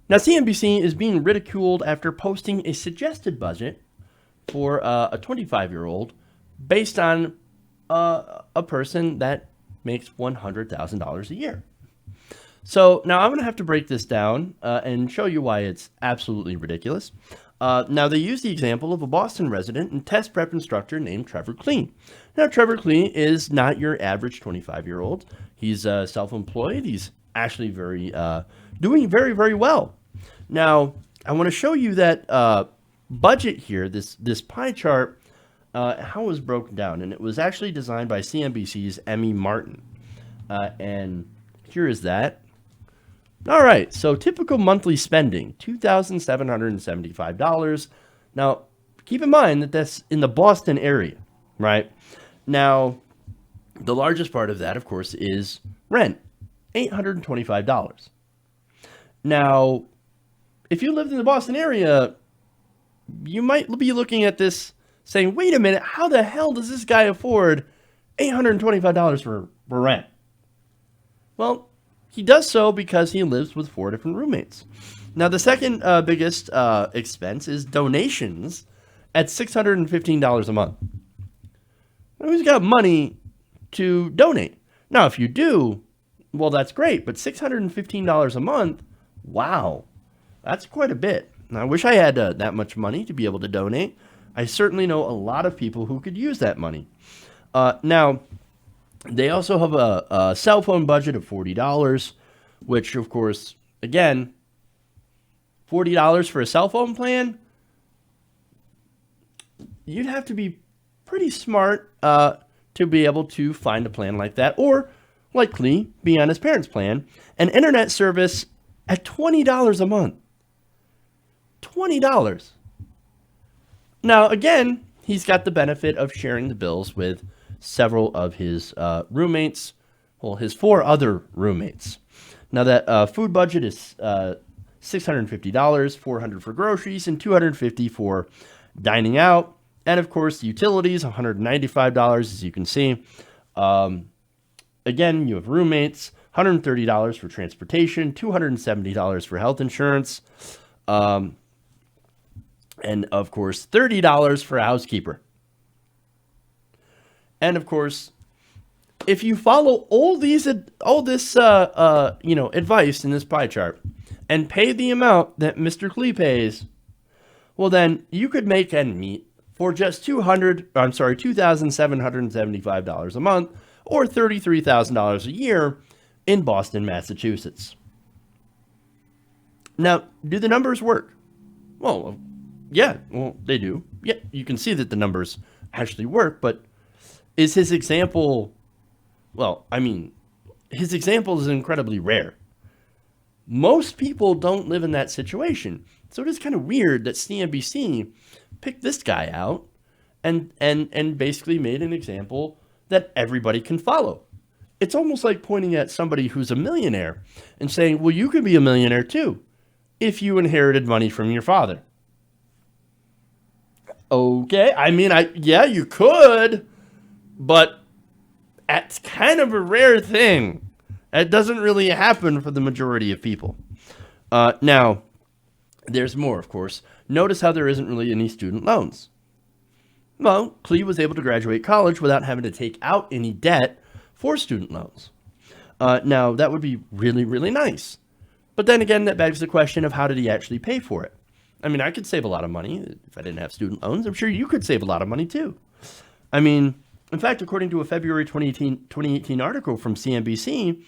Now, CNBC is being ridiculed after posting a suggested budget for a 25-year-old based on a person that makes $100,000 a year. So now I'm going to have to break this down and show you why it's absolutely ridiculous. Now, they use the example of a Boston resident and test prep instructor named Trevor Kleen. Now, Trevor Kleen is not your average 25-year-old. He's self-employed. He's actually doing very, very well. Now, I want to show you that budget here, this pie chart, how it was broken down. And it was actually designed by CNBC's Emmy Martin. And here is that. All right, so typical monthly spending, $2,775. Now, keep in mind that that's in the Boston area, right? Now, the largest part of that, of course, is rent, $825. Now, if you lived in the Boston area, you might be looking at this saying, wait a minute, how the hell does this guy afford $825 for rent? Well, he does so because he lives with 4 different roommates. Now, the second biggest expense is donations at $615 a month. Now, who's got money to donate? Now, if you do, well, that's great. But $615 a month, wow, that's quite a bit. Now, I wish I had that much money to be able to donate. I certainly know a lot of people who could use that money. Now, they also have a cell phone budget of $40, which, of course, again, $40 for a cell phone plan, you'd have to be pretty smart to be able to find a plan like that, or likely be on his parents' plan. An internet service at $20 a month. $20. Now, again, he's got the benefit of sharing the bills with several of his roommates, well, his 4 other roommates. Now, that food budget is $650, $400 for groceries, and $250 for dining out. And, of course, utilities, $195, as you can see. Again, you have roommates, $130 for transportation, $270 for health insurance, and, of course, $30 for a housekeeper. And, of course, if you follow all this advice in this pie chart and pay the amount that Mr. Klee pays, well, then you could make ends meet for just $2,775 a month, or $33,000 a year in Boston, Massachusetts. Now, do the numbers work? Well, yeah, they do. Yeah, you can see that the numbers actually work, but is his example, his example is incredibly rare. Most people don't live in that situation. So it is kind of weird that CNBC picked this guy out and basically made an example that everybody can follow. It's almost like pointing at somebody who's a millionaire and saying, well, you could be a millionaire too if you inherited money from your father. Okay, yeah, you could, but it's kind of a rare thing. It doesn't really happen for the majority of people. Now, there's more, of course. Notice how there isn't really any student loans. Well, Klee was able to graduate college without having to take out any debt for student loans. Now, that would be really, really nice. But then again, that begs the question of how did he actually pay for it? I mean, I could save a lot of money if I didn't have student loans. I'm sure you could save a lot of money too. In fact, according to a February 2018 article from CNBC,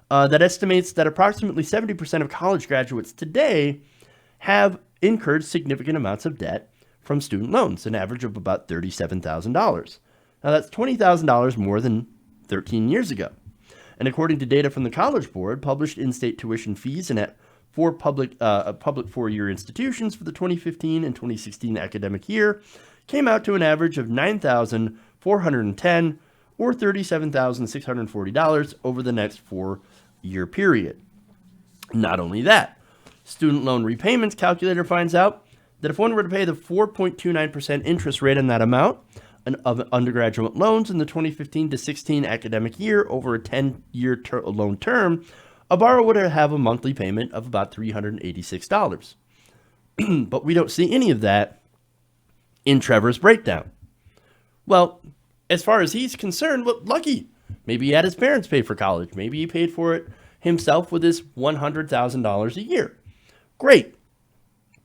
that estimates that approximately 70% of college graduates today have incurred significant amounts of debt from student loans, an average of about $37,000. Now, that's $20,000 more than 13 years ago. And according to data from the College Board, published in-state tuition fees at 4 public 4-year institutions for the 2015 and 2016 academic year came out to an average of $9,410 or $37,640 over the next 4-year period. Not only that, student loan repayments calculator finds out that if one were to pay the 4.29% interest rate on that amount of undergraduate loans in the 2015 to 16 academic year over a 10-year loan term, a borrower would have a monthly payment of about $386. But we don't see any of that in Trevor's breakdown. Well, as far as he's concerned, well, lucky. Maybe he had his parents pay for college. Maybe he paid for it himself with his $100,000 a year. Great.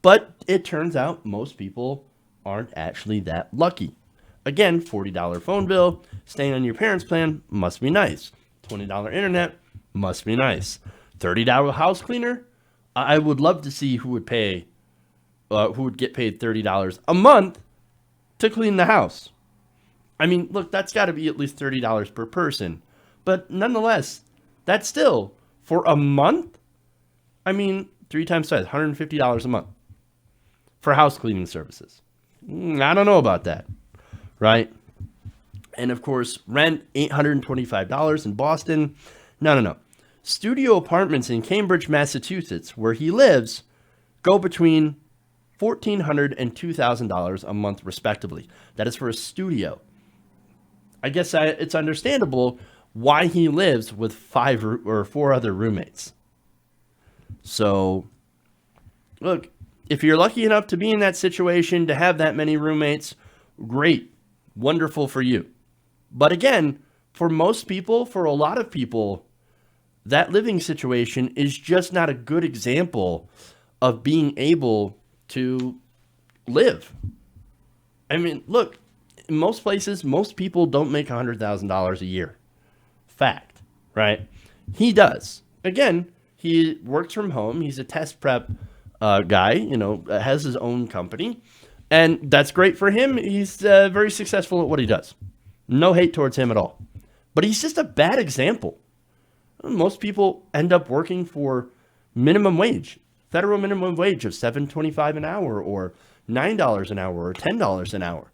But it turns out most people aren't actually that lucky. Again, $40 phone bill, staying on your parents' plan must be nice. $20 internet must be nice. $30 house cleaner. I would love to see who would get paid $30 a month to clean the house. I mean, look, that's got to be at least $30 per person. But nonetheless, that's still, for a month, I mean, 3 times 5, $150 a month for house cleaning services. I don't know about that, right? And of course, rent, $825 in Boston. No. Studio apartments in Cambridge, Massachusetts, where he lives, go between $1,400 and $2,000 a month, respectively. That is for a studio. I guess it's understandable why he lives with 5 or 4 other roommates. So, look, if you're lucky enough to be in that situation, to have that many roommates, great, wonderful for you. But again, for most people, for a lot of people, that living situation is just not a good example of being able to live. I mean, look, in most places, most people don't make $100,000 a year. Fact, right? He does. Again, he works from home. He's a test prep guy, has his own company. And that's great for him. He's very successful at what he does. No hate towards him at all. But he's just a bad example. Most people end up working for minimum wage, federal minimum wage of $7.25 an hour or $9 an hour or $10 an hour.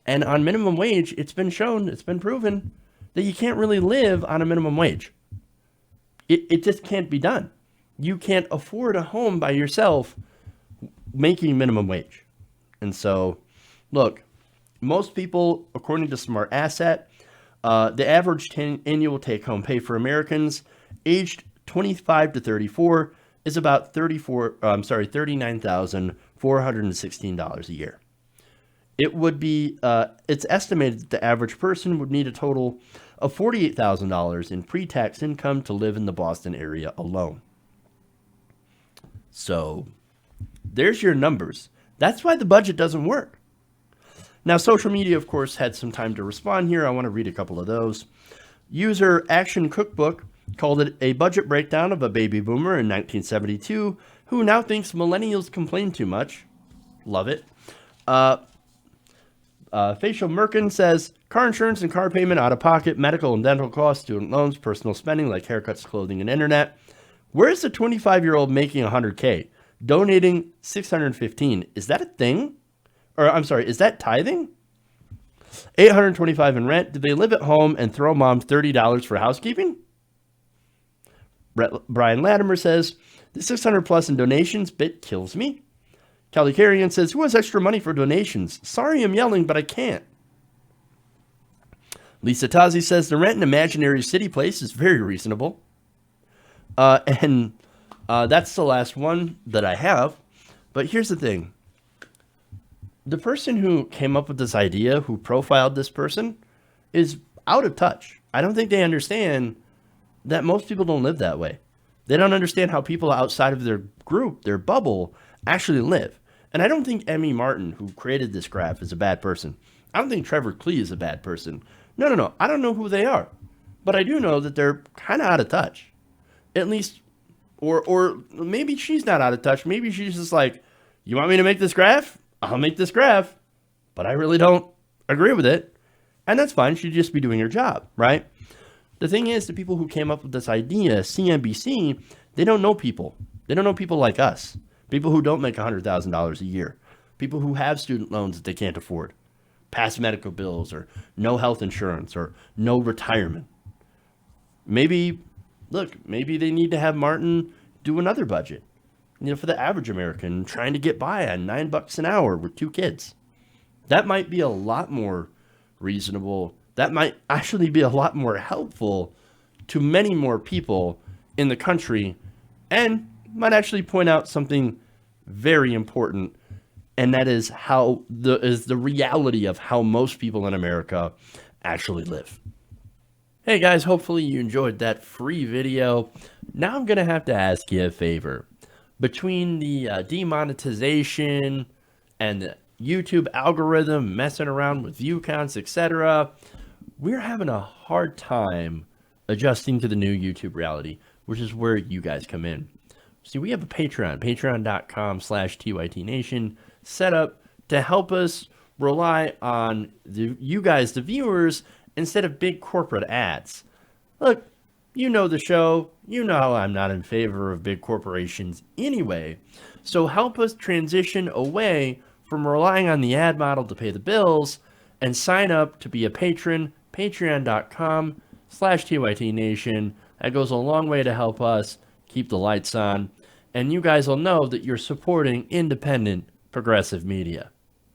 And on minimum wage, it's been proven that you can't really live on a minimum wage. It just can't be done. You can't afford a home by yourself making minimum wage. And so, look, most people, according to Smart Asset, the average annual take-home pay for Americans aged 25 to 34 is about $39,416 a year. It would be, it's estimated that the average person would need a total of $48,000 in pre-tax income to live in the Boston area alone. So there's your numbers. That's why the budget doesn't work. Now, social media, of course, had some time to respond here. I want to read a couple of those. User Action Cookbook called it a budget breakdown of a baby boomer in 1972 who now thinks millennials complain too much. Love it. Facial Merkin says, car insurance and car payment, out-of-pocket, medical and dental costs, student loans, personal spending like haircuts, clothing, and internet. Where's the 25-year-old making $100K? Donating $615. Is that a thing? Or, I'm sorry, is that tithing? $825 in rent. Do they live at home and throw mom $30 for housekeeping? Brian Latimer says, the $600 plus in donations bit kills me. Kelly Carrigan says, who has extra money for donations? Sorry I'm yelling, but I can't. Lisa Tazi says, the rent in Imaginary City Place is very reasonable. And that's the last one that I have. But here's the thing. The person who came up with this idea, who profiled this person, is out of touch. I don't think they understand that most people don't live that way. They don't understand how people outside of their group, their bubble, actually live. And I don't think Emmy Martin, who created this graph, is a bad person. I don't think Trevor Klee is a bad person. No. I don't know who they are. But I do know that they're kind of out of touch. At least, or maybe she's not out of touch. Maybe she's just like, you want me to make this graph? I'll make this graph. But I really don't agree with it. And that's fine. She'd just be doing her job, right? The thing is, the people who came up with this idea, CNBC, they don't know people. They don't know people like us. People who don't make $100,000 a year. People who have student loans that they can't afford. Past medical bills or no health insurance or no retirement. Maybe they need to have Martin do another budget. For the average American trying to get by on $9 an hour with 2 kids. That might be a lot more reasonable. That might actually be a lot more helpful to many more people in the country, and might actually point out something very important, and that is the reality of how most people in America actually live. Hey guys, hopefully you enjoyed that free video. Now I'm gonna have to ask you a favor. Between the demonetization and the YouTube algorithm messing around with view counts, etc., we're having a hard time adjusting to the new YouTube reality, which is where you guys come in. See, we have a Patreon, patreon.com/TYTNation, set up to help us rely on you guys, the viewers, instead of big corporate ads. Look, you know the show. You know how I'm not in favor of big corporations anyway. So help us transition away from relying on the ad model to pay the bills and sign up to be a patron, patreon.com/TYTNation. That goes a long way to help us keep the lights on. And you guys will know that you're supporting independent, progressive media.